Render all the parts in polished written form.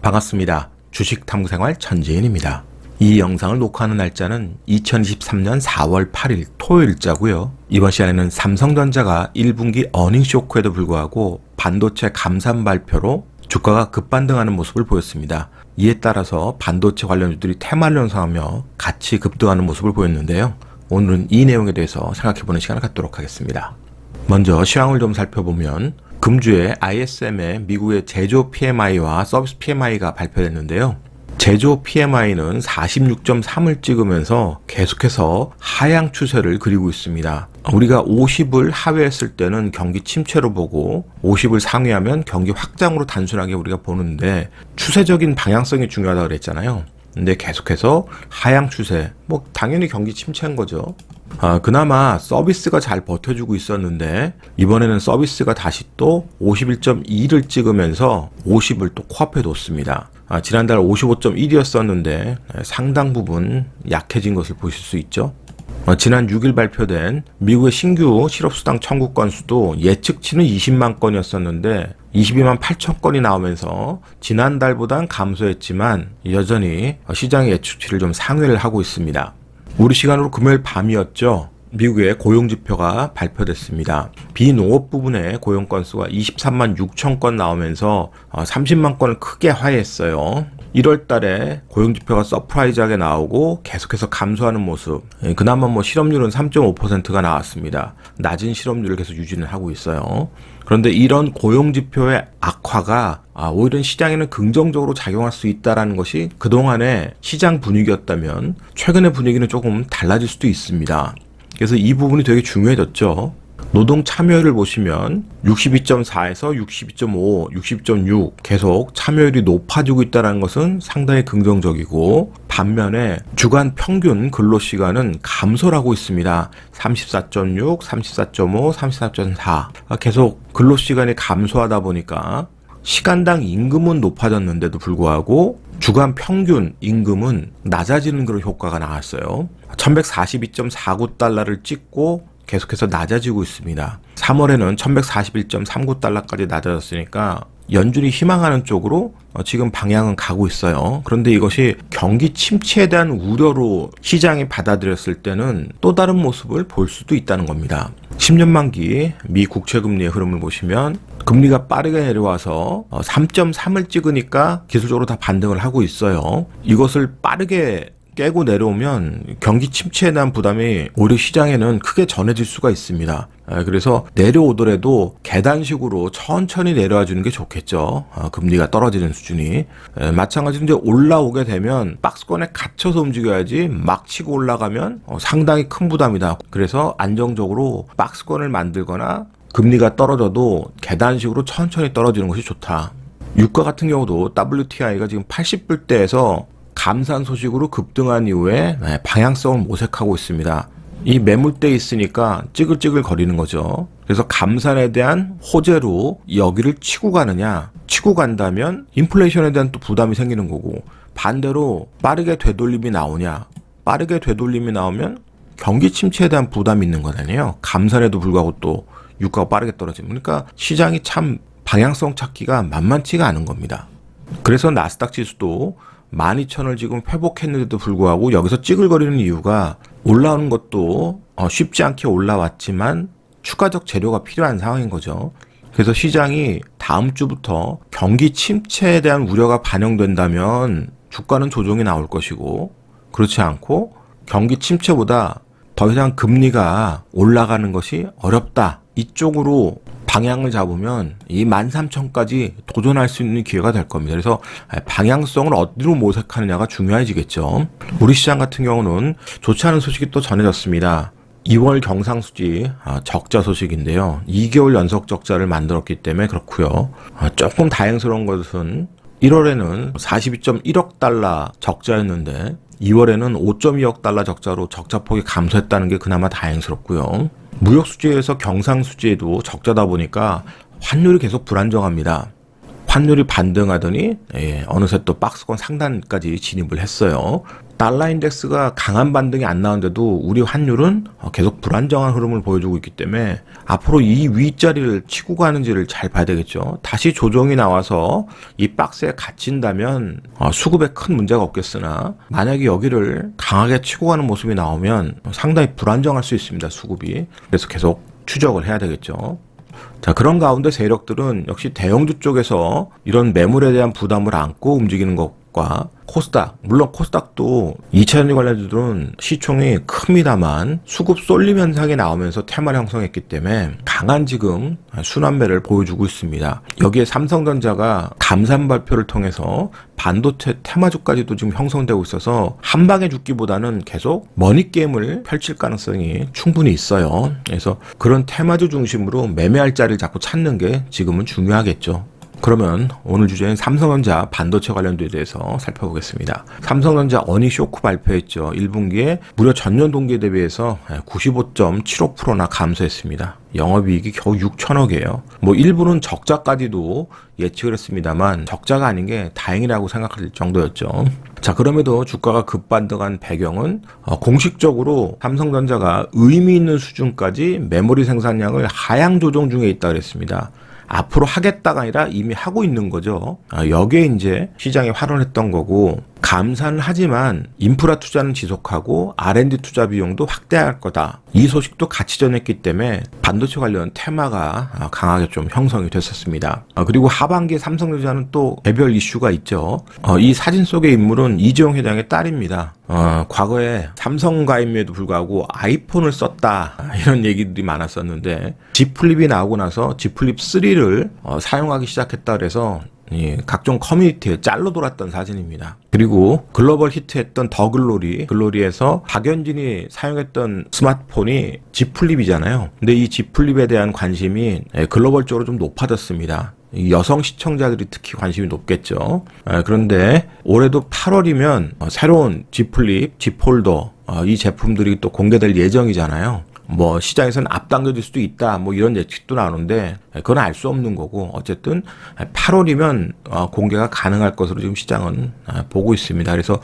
반갑습니다. 주식탐구생활 전재인입니다. 이 영상을 녹화하는 날짜는 2023년 4월 8일 토요일자고요. 이번 시간에는 삼성전자가 1분기 어닝 쇼크에도 불구하고 반도체 감산 발표로 주가가 급반등하는 모습을 보였습니다. 이에 따라서 반도체 관련주들이 테마를 형성하며 같이 급등하는 모습을 보였는데요. 오늘은 이 내용에 대해서 생각해보는 시간을 갖도록 하겠습니다. 먼저 시황을 좀 살펴보면 금주에 ISM의 미국의 제조 PMI와 서비스 PMI가 발표됐는데요. 제조 PMI는 46.3을 찍으면서 계속해서 하향 추세를 그리고 있습니다. 우리가 50을 하회했을 때는 경기 침체로 보고 50을 상회하면 경기 확장으로 단순하게 우리가 보는데 추세적인 방향성이 중요하다고 그랬잖아요. 근데 계속해서 하향 추세, 당연히 경기 침체인 거죠. 그나마 서비스가 잘 버텨주고 있었는데 이번에는 서비스가 다시 또 51.2를 찍으면서 50을 또 코앞에 뒀습니다. 지난달 55.1이었었는데 상당 부분 약해진 것을 보실 수 있죠. 지난 6일 발표된 미국의 신규 실업수당 청구 건수도 예측치는 20만 건이었었는데 22만 8천 건이 나오면서 지난달보단 감소했지만 여전히 시장의 예측치를 좀 상회를 하고 있습니다. 우리 시간으로 금요일 밤이었죠. 미국의 고용지표가 발표됐습니다. 비농업 부분의 고용 건수가 23만 6천 건 나오면서 30만 건을 크게 하회했어요. 1월 달에 고용지표가 서프라이즈하게 나오고 계속해서 감소하는 모습. 그나마 실업률은 3.5%가 나왔습니다. 낮은 실업률을 계속 유지는 하고 있어요. 그런데 이런 고용지표의 악화가 오히려 시장에는 긍정적으로 작용할 수 있다는 것이 그동안의 시장 분위기였다면 최근의 분위기는 조금 달라질 수도 있습니다. 그래서 이 부분이 되게 중요해졌죠. 노동 참여율을 보시면 62.4에서 62.5, 62.6 계속 참여율이 높아지고 있다는 것은 상당히 긍정적이고 반면에 주간 평균 근로시간은 감소를 하고 있습니다. 34.6, 34.5, 34.4 계속 근로시간이 감소하다 보니까 시간당 임금은 높아졌는데도 불구하고 주간 평균 임금은 낮아지는 그런 효과가 나왔어요. 1142.49달러를 찍고 계속해서 낮아지고 있습니다. 3월에는 1141.39달러까지 낮아졌으니까 연준이 희망하는 쪽으로 지금 방향은 가고 있어요. 그런데 이것이 경기 침체에 대한 우려로 시장이 받아들였을 때는 또 다른 모습을 볼 수도 있다는 겁니다. 10년 만기 미 국채금리의 흐름을 보시면 금리가 빠르게 내려와서 3.3을 찍으니까 기술적으로 다 반등을 하고 있어요. 이것을 빠르게 깨고 내려오면 경기 침체에 대한 부담이 오히려 시장에는 크게 전해질 수가 있습니다. 그래서 내려오더라도 계단식으로 천천히 내려와 주는 게 좋겠죠. 금리가 떨어지는 수준이. 마찬가지로 이제 올라오게 되면 박스권에 갇혀서 움직여야지 막 치고 올라가면 상당히 큰 부담이다. 그래서 안정적으로 박스권을 만들거나 금리가 떨어져도 계단식으로 천천히 떨어지는 것이 좋다. 유가 같은 경우도 WTI가 지금 80불대에서 감산 소식으로 급등한 이후에 방향성을 모색하고 있습니다. 이 매물대에 있으니까 찌글찌글 거리는 거죠. 그래서 감산에 대한 호재로 여기를 치고 가느냐, 치고 간다면 인플레이션에 대한 또 부담이 생기는 거고 반대로 빠르게 되돌림이 나오냐, 빠르게 되돌림이 나오면 경기 침체에 대한 부담이 있는 거잖아요. 감산에도 불구하고 또 유가가 빠르게 떨어지면 그러니까 시장이 참 방향성 찾기가 만만치가 않은 겁니다. 그래서 나스닥 지수도 12,000을 지금 회복했는데도 불구하고 여기서 찌글거리는 이유가 올라오는 것도 쉽지 않게 올라왔지만 추가적 재료가 필요한 상황인 거죠. 그래서 시장이 다음 주부터 경기 침체에 대한 우려가 반영된다면 주가는 조정이 나올 것이고 그렇지 않고 경기 침체보다 더 이상 금리가 올라가는 것이 어렵다. 이쪽으로 방향을 잡으면 이 13,000까지 도전할 수 있는 기회가 될 겁니다. 그래서 방향성을 어디로 모색하느냐가 중요해지겠죠. 우리 시장 같은 경우는 좋지 않은 소식이 또 전해졌습니다. 2월 경상수지 적자 소식인데요. 2개월 연속 적자를 만들었기 때문에 그렇고요. 조금 다행스러운 것은 1월에는 42.1억 달러 적자였는데 2월에는 5.2억 달러 적자로 적자폭이 감소했다는 게 그나마 다행스럽고요. 무역수지에서 경상수지에도 적자다 보니까 환율이 계속 불안정합니다. 환율이 반등하더니 어느새 또 박스권 상단까지 진입을 했어요. 달러 인덱스가 강한 반등이 안 나오는데도 우리 환율은 계속 불안정한 흐름을 보여주고 있기 때문에 앞으로 이 윗자리를 치고 가는지를 잘 봐야 되겠죠. 다시 조정이 나와서 이 박스에 갇힌다면 수급에 큰 문제가 없겠으나 만약에 여기를 강하게 치고 가는 모습이 나오면 상당히 불안정할 수 있습니다. 수급이. 그래서 계속 추적을 해야 되겠죠. 자, 그런 가운데 세력들은 역시 대형주 쪽에서 이런 매물에 대한 부담을 안고 움직이는 것과 코스닥, 물론 코스닥도 2차전지 관련주들은 시총이 큽니다만 수급 쏠림 현상이 나오면서 테마를 형성했기 때문에 강한 지금 순환매를 보여주고 있습니다. 여기에 삼성전자가 감산 발표를 통해서 반도체 테마주까지도 지금 형성되고 있어서 한 방에 죽기보다는 계속 머니게임을 펼칠 가능성이 충분히 있어요. 그래서 그런 테마주 중심으로 매매할 자리를 자꾸 찾는 게 지금은 중요하겠죠. 그러면 오늘 주제인 삼성전자 반도체 관련주에 대해서 살펴보겠습니다. 삼성전자 어닝 쇼크 발표했죠. 1분기에 무려 전년 동기에 대비해서 95.75%나 감소했습니다. 영업이익이 겨우 6천억이에요. 뭐 일부는 적자까지도 예측을 했습니다만 적자가 아닌 게 다행이라고 생각할 정도였죠. 자, 그럼에도 주가가 급반등한 배경은 공식적으로 삼성전자가 의미 있는 수준까지 메모리 생산량을 하향 조정 중에 있다 그랬습니다. 앞으로 하겠다가 아니라 이미 하고 있는 거죠. 여기에 이제 시장이 활용했던 거고, 감산을 하지만 인프라 투자는 지속하고 R&D 투자 비용도 확대할 거다. 이 소식도 같이 전했기 때문에 반도체 관련 테마가 강하게 좀 형성이 됐었습니다. 그리고 하반기에 삼성전자는 또 개별 이슈가 있죠. 이 사진 속의 인물은 이재용 회장의 딸입니다. 과거에 삼성 가입에도 불구하고 아이폰을 썼다, 이런 얘기들이 많았었는데 Z 플립이 나오고 나서 Z 플립 3를 사용하기 시작했다 그래서 각종 커뮤니티에 짤로 돌았던 사진입니다. 그리고 글로벌 히트했던 더 글로리에서 박연진이 사용했던 스마트폰이 Z 플립이잖아요. 근데 이 Z 플립에 대한 관심이 글로벌적으로 좀 높아졌습니다. 여성 시청자들이 특히 관심이 높겠죠. 그런데 올해도 8월이면 새로운 Z 플립, Z 폴더 이 제품들이 또 공개될 예정이잖아요. 뭐 시장에서는 앞당겨질 수도 있다, 뭐 이런 예측도 나오는데 그건 알 수 없는 거고, 어쨌든 8월이면 공개가 가능할 것으로 지금 시장은 보고 있습니다. 그래서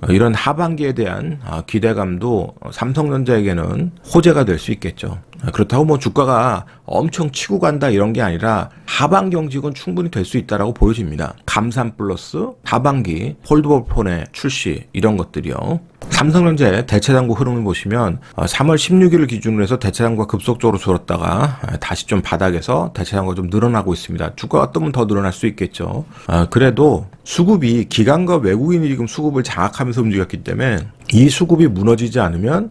이런 하반기에 대한 기대감도 삼성전자에게는 호재가 될 수 있겠죠. 그렇다고 뭐 주가가 엄청 치고 간다 이런 게 아니라 하반기 경직은 충분히 될 수 있다라고 보여집니다. 감산 플러스 하반기 폴더블 폰의 출시, 이런 것들이요. 삼성전자의 대체장부 흐름을 보시면 3월 16일을 기준으로 해서 대체장부가 급속적으로 줄었다가 다시 좀 바닥에서 대체장부가 좀 늘어나고 있습니다. 주가가 뜨면 더 늘어날 수 있겠죠. 그래도 수급이 기관과 외국인이 지금 수급을 장악하면서 움직였기 때문에 이 수급이 무너지지 않으면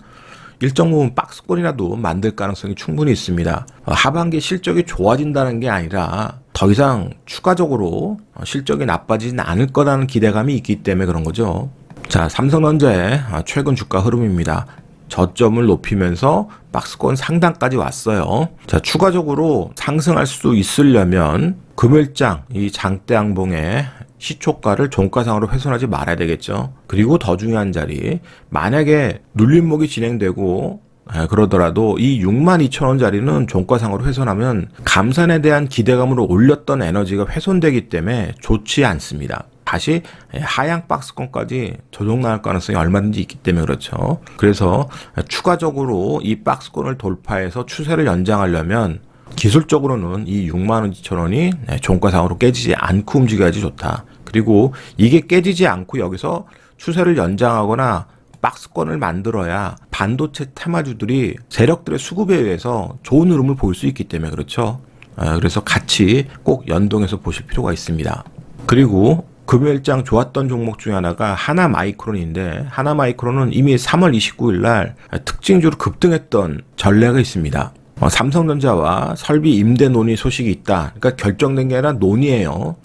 일정 부분 박스권이라도 만들 가능성이 충분히 있습니다. 하반기 실적이 좋아진다는 게 아니라 더 이상 추가적으로 실적이 나빠지진 않을 거라는 기대감이 있기 때문에 그런 거죠. 자, 삼성전자의 최근 주가 흐름입니다. 저점을 높이면서 박스권 상단까지 왔어요. 자, 추가적으로 상승할 수 있으려면 금일장, 이 장대 양봉의 시초가를 종가상으로 훼손하지 말아야 되겠죠. 그리고 더 중요한 자리, 만약에 눌림목이 진행되고 그러더라도 이 62,000원짜리는 종가상으로 훼손하면 감산에 대한 기대감으로 올렸던 에너지가 훼손되기 때문에 좋지 않습니다. 다시 하향 박스권까지 조정 나올 가능성이 얼마든지 있기 때문에 그렇죠. 그래서 추가적으로 이 박스권을 돌파해서 추세를 연장하려면 기술적으로는 이 62,000원이 종가상으로 깨지지 않고 움직여야지 좋다. 그리고 이게 깨지지 않고 여기서 추세를 연장하거나 박스권을 만들어야 반도체 테마주들이 세력들의 수급에 의해서 좋은 흐름을 볼 수 있기 때문에 그렇죠. 그래서 같이 꼭 연동해서 보실 필요가 있습니다. 그리고 금요일장 좋았던 종목 중에 하나가 하나마이크론인데, 하나마이크론은 이미 3월 29일 날 특징주로 급등했던 전례가 있습니다. 삼성전자와 설비 임대 논의 소식이 있다. 그러니까 결정된 게 아니라 논의예요.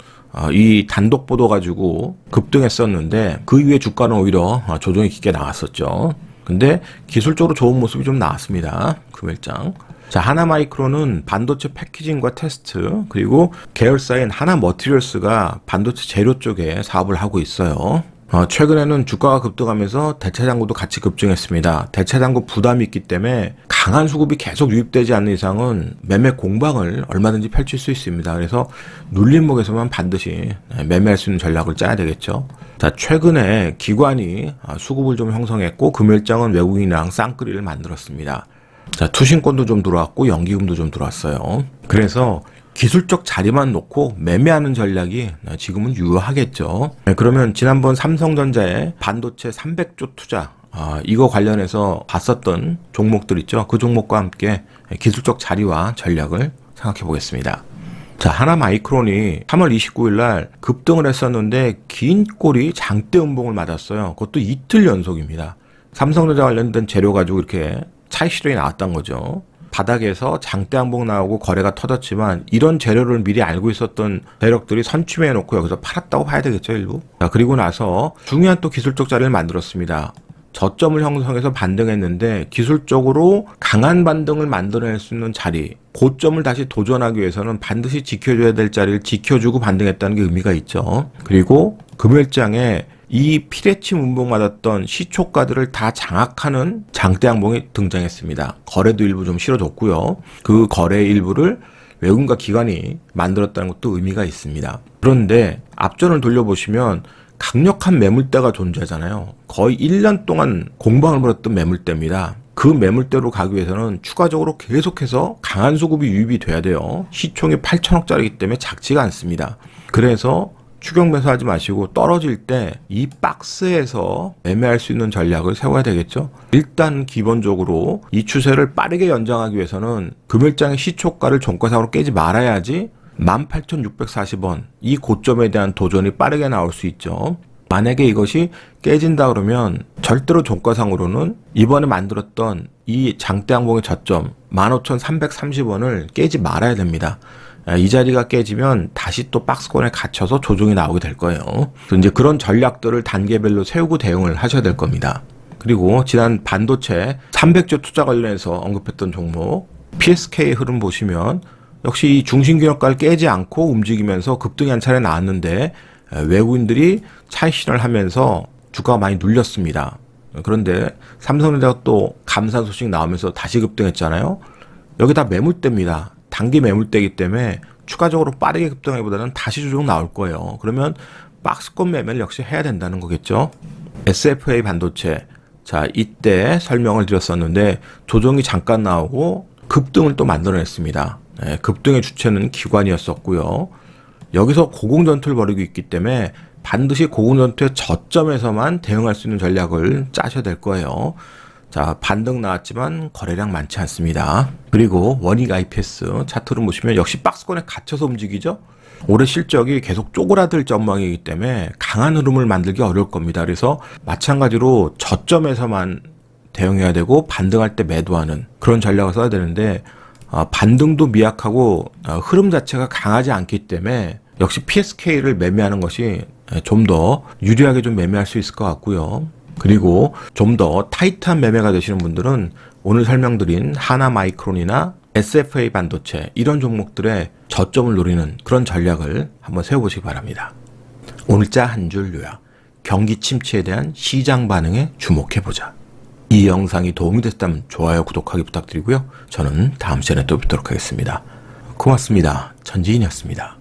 이 단독 보도 가지고 급등했었는데 그 이후에 주가는 오히려 조정이 깊게 나왔었죠. 근데 기술적으로 좋은 모습이 좀 나왔습니다. 금일장. 자, 하나마이크론은 반도체 패키징과 테스트, 그리고 계열사인 하나머티리얼스가 반도체 재료 쪽에 사업을 하고 있어요. 최근에는 주가가 급등하면서 대차장구도 같이 급증했습니다. 대차장구 부담이 있기 때문에 강한 수급이 계속 유입되지 않는 이상은 매매 공방을 얼마든지 펼칠 수 있습니다. 그래서 눌림목에서만 반드시 매매할 수 있는 전략을 짜야 되겠죠. 자, 최근에 기관이 수급을 좀 형성했고 금요일장은 외국인이랑 쌍끌이를 만들었습니다. 자, 투신권도 좀 들어왔고 연기금도 좀 들어왔어요. 그래서 기술적 자리만 놓고 매매하는 전략이 지금은 유효하겠죠. 그러면 지난번 삼성전자의 반도체 300조 투자, 이거 관련해서 봤었던 종목들 있죠. 그 종목과 함께 기술적 자리와 전략을 생각해 보겠습니다. 자, 하나마이크론이 3월 29일 날 급등을 했었는데 긴 꼬리 장대 음봉을 맞았어요. 그것도 이틀 연속입니다. 삼성전자 관련된 재료 가지고 이렇게 차익 실현이 나왔던 거죠. 바닥에서 장대 항복 나오고 거래가 터졌지만 이런 재료를 미리 알고 있었던 세력들이 선취해 놓고 여기서 팔았다고 봐야 되겠죠, 일부. 자, 그리고 나서 중요한 또 기술적 자리를 만들었습니다. 저점을 형성해서 반등했는데 기술적으로 강한 반등을 만들어낼 수 있는 자리, 고점을 다시 도전하기 위해서는 반드시 지켜줘야 될 자리를 지켜주고 반등했다는 게 의미가 있죠. 그리고 금요일장에 이 피레침 운봉 맞았던 시초가들을 다 장악하는 장대 항봉이 등장했습니다. 거래도 일부 좀 실어줬고요. 그 거래 일부를 외국인과 기관이 만들었다는 것도 의미가 있습니다. 그런데 앞전을 돌려보시면 강력한 매물대가 존재하잖아요. 거의 1년 동안 공방을 벌였던 매물대입니다. 그 매물대로 가기 위해서는 추가적으로 계속해서 강한 수급이 유입이 돼야 돼요. 시총이 8천억짜리이기 때문에 작지가 않습니다. 그래서 추격 매수하지 마시고 떨어질 때 이 박스에서 매매할 수 있는 전략을 세워야 되겠죠. 일단 기본적으로 이 추세를 빠르게 연장하기 위해서는 금요일장의 시초가를 종가상으로 깨지 말아야지 18,640원 이 고점에 대한 도전이 빠르게 나올 수 있죠. 만약에 이것이 깨진다 그러면 절대로 종가상으로는 이번에 만들었던 이 장대 항봉의 저점 15,330원을 깨지 말아야 됩니다. 이 자리가 깨지면 다시 또 박스권에 갇혀서 조정이 나오게 될 거예요. 이제 그런 전략들을 단계별로 세우고 대응을 하셔야 될 겁니다. 그리고 지난 반도체 300조 투자 관련해서 언급했던 종목 PSK의 흐름 보시면 역시 이 중심균형가를 깨지 않고 움직이면서 급등이 한 차례 나왔는데 외국인들이 차익 실현을 하면서 주가가 많이 눌렸습니다. 그런데 삼성전자가 또 감사 소식 나오면서 다시 급등했잖아요. 여기 다 매물대입니다. 단기 매물대이기 때문에 추가적으로 빠르게 급등하기보다는 다시 조정 나올 거예요. 그러면 박스권 매매를 역시 해야 된다는 거겠죠. SFA 반도체, 자, 이때 설명을 드렸었는데 조정이 잠깐 나오고 급등을 또 만들어냈습니다. 급등의 주체는 기관이었었고요. 여기서 고공전투를 벌이고 있기 때문에 반드시 고공전투의 저점에서만 대응할 수 있는 전략을 짜셔야 될 거예요. 자, 반등 나왔지만 거래량 많지 않습니다. 그리고 원익 IPS 차트를 보시면 역시 박스권에 갇혀서 움직이죠. 올해 실적이 계속 쪼그라들 전망이기 때문에 강한 흐름을 만들기 어려울 겁니다. 그래서 마찬가지로 저점에서만 대응해야 되고 반등할 때 매도하는 그런 전략을 써야 되는데 반등도 미약하고 흐름 자체가 강하지 않기 때문에 역시 PSK를 매매하는 것이 좀 더 유리하게 좀 매매할 수 있을 것 같고요. 그리고 좀 더 타이트한 매매가 되시는 분들은 오늘 설명드린 하나마이크론이나 SFA 반도체 이런 종목들의 저점을 노리는 그런 전략을 한번 세워보시기 바랍니다. 오늘자 한 줄 요약. 경기 침체에 대한 시장 반응에 주목해보자. 이 영상이 도움이 됐다면 좋아요, 구독하기 부탁드리고요. 저는 다음 시간에 또 뵙도록 하겠습니다. 고맙습니다. 전지인이었습니다.